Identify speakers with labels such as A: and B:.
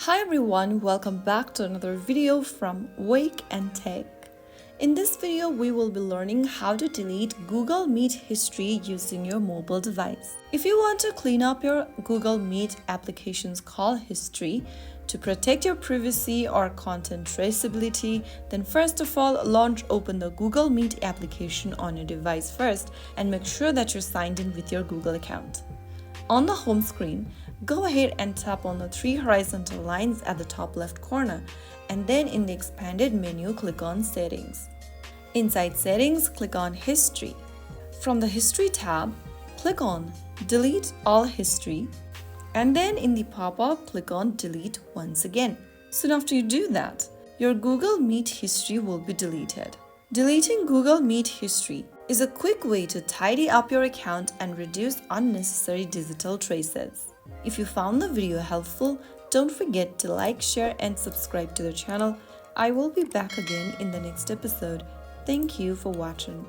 A: Hi everyone, welcome back to another video from Wake&Tech. In this video, we will be learning how to delete Google Meet history using your mobile device. If you want to clean up your Google Meet application's call history to protect your privacy or content traceability, then first of all, open the Google Meet application on your device first and make sure that you're signed in with your Google account. On the home screen, go ahead and tap on the three horizontal lines at the top left corner, and then in the expanded menu, click on Settings. Inside Settings, click on History. From the History tab, click on Delete All History, and then in the pop-up, click on Delete once again. Soon after you do that, your Google Meet history will be deleted. Deleting Google Meet history is a quick way to tidy up your account and reduce unnecessary digital traces. If you found the video helpful, don't forget to like, share and subscribe to the channel. I will be back again in the next episode. Thank you for watching.